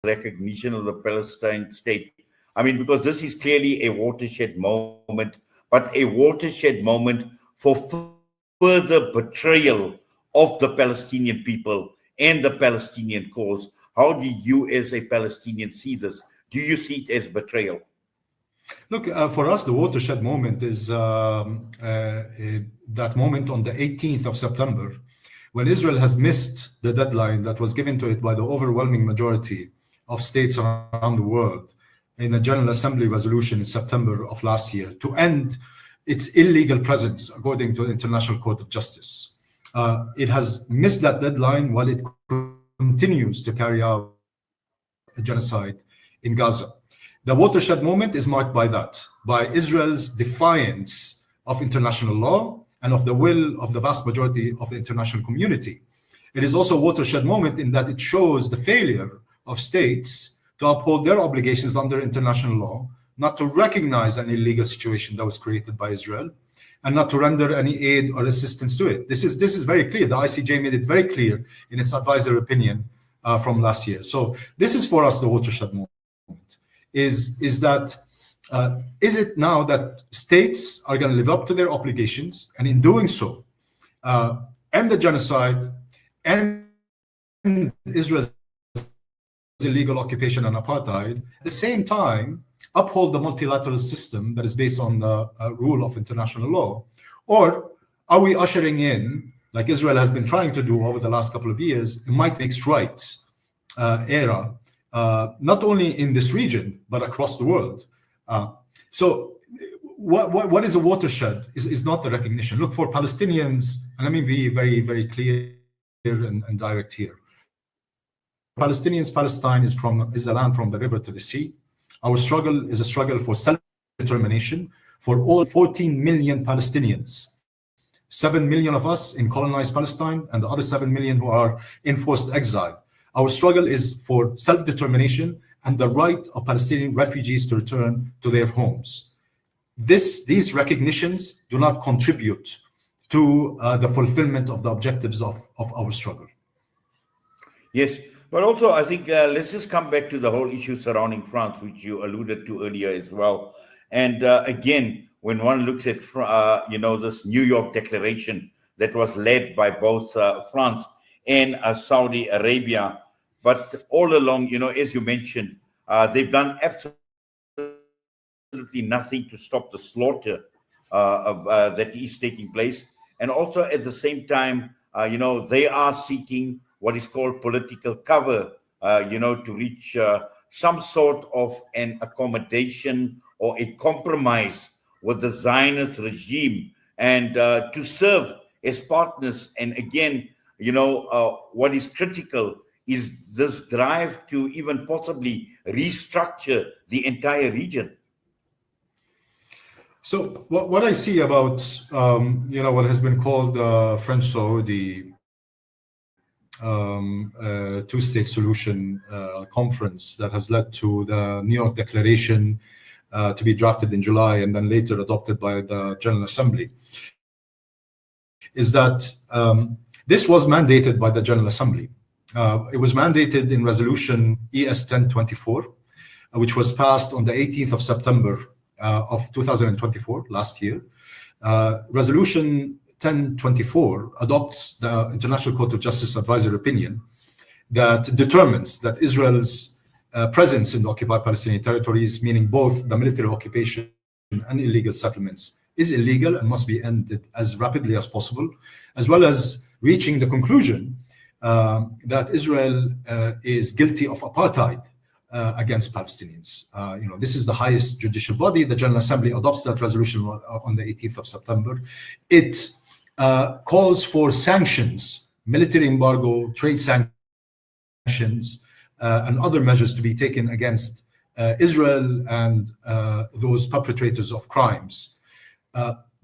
recognition of the Palestine state. I mean, because this is clearly a watershed moment, but a watershed moment for further betrayal of the Palestinian people and the Palestinian cause. How do you, as a Palestinian, see this? Do you see it as betrayal? Look, for us, the watershed moment is that moment on the 18th of September, when Israel has missed the deadline that was given to it by the overwhelming majority of states around the world in a General Assembly resolution in September of last year to end its illegal presence, according to the International Court of Justice. It has missed that deadline while it continues to carry out a genocide in Gaza. The watershed moment is marked by that, by Israel's defiance of international law and of the will of the vast majority of the international community. It is also a watershed moment in that it shows the failure of states to uphold their obligations under international law, not to recognize an illegal situation that was created by Israel, and not to render any aid or assistance to it. This is very clear. The ICJ made it very clear in its advisory opinion from last year. So this is for us the watershed moment. Is it now that states are going to live up to their obligations, and in doing so, end the genocide, end Israel's illegal occupation and apartheid, at the same time uphold the multilateral system that is based on the rule of international law? Or are we ushering in, like Israel has been trying to do over the last couple of years, a might makes right era, not only in this region, but across the world? So what is a watershed is not the recognition. Look, for Palestinians, and let me be very, very clear and direct here. Palestinians, Palestine is a land from the river to the sea. Our struggle is a struggle for self-determination for all 14 million Palestinians. 7 million of us in colonized Palestine, and the other 7 million who are in forced exile. Our struggle is for self-determination and the right of Palestinian refugees to return to their homes. These recognitions do not contribute to the fulfillment of the objectives of our struggle. Yes, but also I think let's just come back to the whole issue surrounding France, which you alluded to earlier as well. And again, when one looks at this New York declaration that was led by both France and Saudi Arabia, but all along, as you mentioned, they've done absolutely nothing to stop the slaughter that is taking place. And also at the same time, they are seeking what is called political cover, to reach some sort of an accommodation or a compromise with the Zionist regime, and to serve as partners. And again, what is critical is this drive to even possibly restructure the entire region. So what I see about what has been called the French-Saudi two-state solution conference that has led to the New York Declaration to be drafted in July and then later adopted by the General Assembly, is that this was mandated by the General Assembly. It was mandated in Resolution ES 1024, which was passed on the 18th of September of 2024, last year. Resolution 1024 adopts the International Court of Justice advisory opinion that determines that Israel's presence in the occupied Palestinian territories, meaning both the military occupation and illegal settlements, is illegal and must be ended as rapidly as possible, as well as reaching the conclusion that Israel is guilty of apartheid against Palestinians. This is the highest judicial body. The General Assembly adopts that resolution on the 18th of September. It calls for sanctions, military embargo, trade sanctions, and other measures to be taken against Israel and those perpetrators of crimes.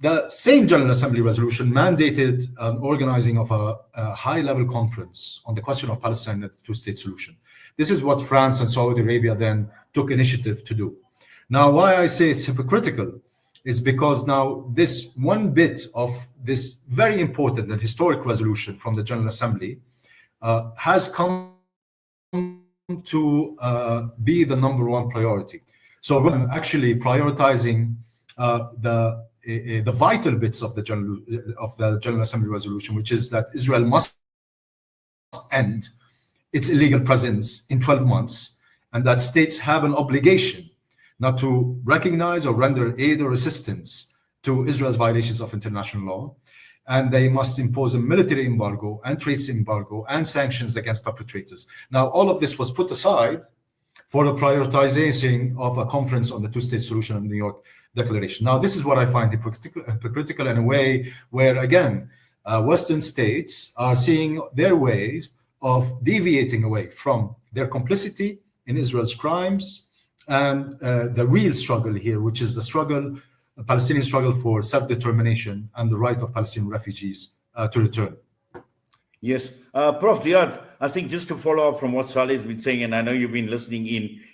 The same General Assembly resolution mandated an organizing of a high-level conference on the question of Palestine and the two-state solution. This is what France and Saudi Arabia then took initiative to do. Now, why I say it's hypocritical is because now this one bit of this very important and historic resolution from the General Assembly has come to be the number one priority. So we're actually prioritizing the vital bits of the General Assembly resolution, which is that Israel must end its illegal presence in 12 months, and that states have an obligation not to recognize or render aid or assistance to Israel's violations of international law, and they must impose a military embargo and trade embargo and sanctions against perpetrators. Now, all of this was put aside for the prioritization of a conference on the two-state solution in the New York Declaration. Now, this is what I find hypocritical in a way where, again, Western states are seeing their ways of deviating away from their complicity in Israel's crimes and the real struggle here, which is the Palestinian struggle for self-determination and the right of Palestinian refugees to return. Yes. Prof. Ziyaad, I think just to follow up from what Saleh has been saying, and I know you've been listening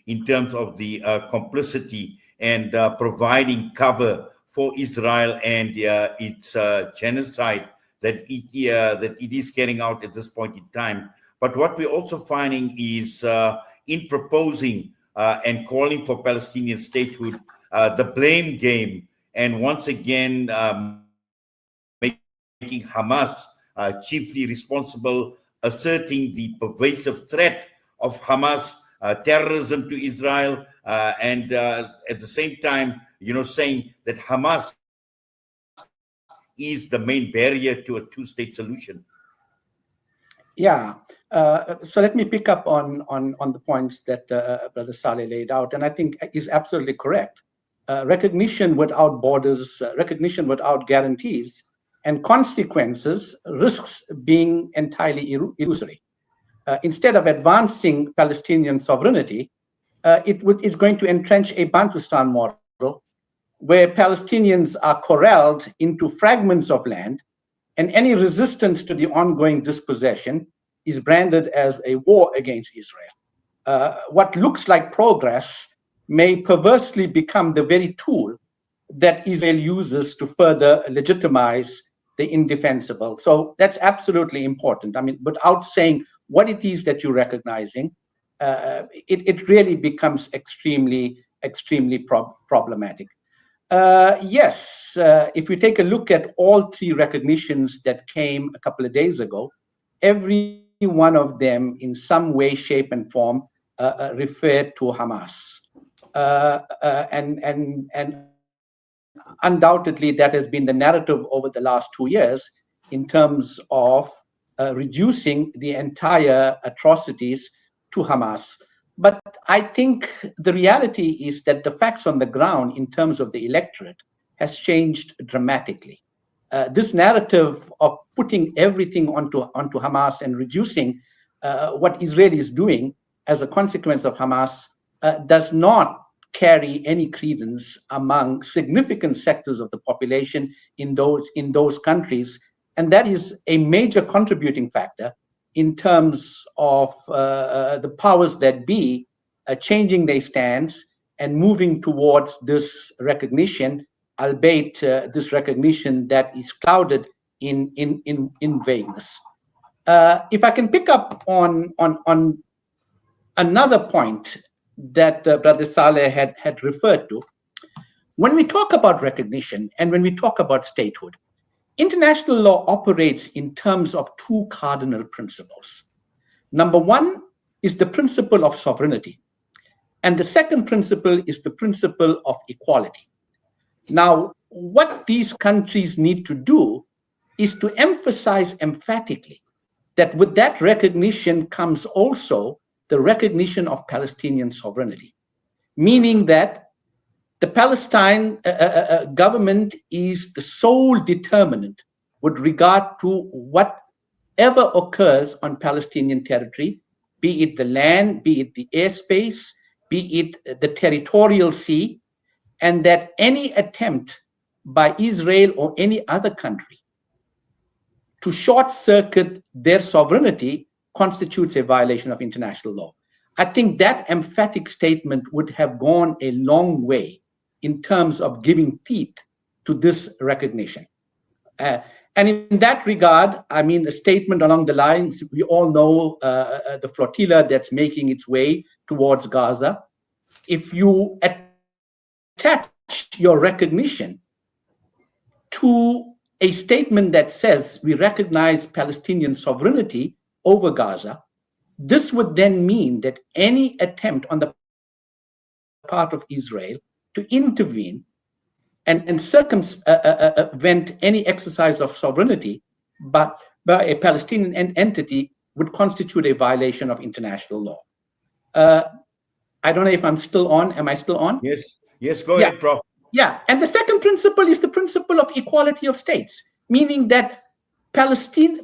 in terms of the complicity and providing cover for Israel and its genocide that it is carrying out at this point in time. But what we're also finding is in proposing and calling for Palestinian statehood, the blame game, and once again making Hamas chiefly responsible, asserting the pervasive threat of Hamas terrorism to Israel, and at the same time, saying that Hamas is the main barrier to a two-state solution. Yeah. So let me pick up on the points that Brother Saleh laid out, and I think is absolutely correct. Recognition without borders, recognition without guarantees and consequences risks being entirely illusory. Instead of advancing Palestinian sovereignty, it's going to entrench a Bantustan model where Palestinians are corralled into fragments of land, and any resistance to the ongoing dispossession is branded as a war against Israel. What looks like progress may perversely become the very tool that Israel uses to further legitimize the indefensible. So that's absolutely important. I mean, without saying what it is that you're recognizing, it really becomes extremely problematic. Yes, if we take a look at all three recognitions that came a couple of days ago, every one of them in some way, shape, and form referred to Hamas. And undoubtedly, that has been the narrative over the last 2 years in terms of reducing the entire atrocities to Hamas. But I think the reality is that the facts on the ground in terms of the electorate has changed dramatically. This narrative of putting everything onto Hamas and reducing what Israel is doing as a consequence of Hamas does not carry any credence among significant sectors of the population in those countries, and that is a major contributing factor in terms of the powers that be changing their stance and moving towards this recognition, albeit this recognition that is clouded in vagueness. If I can pick up on another point that Brother Saleh had referred to, when we talk about recognition and when we talk about statehood, international law operates in terms of two cardinal principles. Number one is the principle of sovereignty, and the second principle is the principle of equality. Now, what these countries need to do is to emphasize emphatically that with that recognition comes also the recognition of Palestinian sovereignty, meaning that the Palestine government is the sole determinant with regard to whatever occurs on Palestinian territory, be it the land, be it the airspace, be it the territorial sea, and that any attempt by Israel or any other country to short-circuit their sovereignty constitutes a violation of international law. I think that emphatic statement would have gone a long way in terms of giving teeth to this recognition. And in that regard, I mean, a statement along the lines, we all know the flotilla that's making its way towards Gaza. If you attach your recognition to a statement that says we recognize Palestinian sovereignty over Gaza, this would then mean that any attempt on the part of Israel to intervene and circumvent any exercise of sovereignty but by a Palestinian entity would constitute a violation of international law. I don't know if I'm still on. Am I still on? Yes, go ahead, Prof. Yeah, and the second principle is the principle of equality of states, meaning that Palestine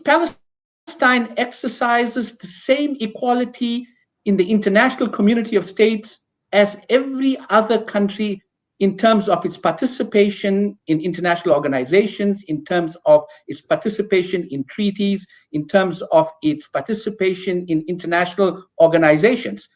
exercises the same equality in the international community of states as every other country in terms of its participation in international organizations, in terms of its participation in treaties, in terms of its participation in international organizations.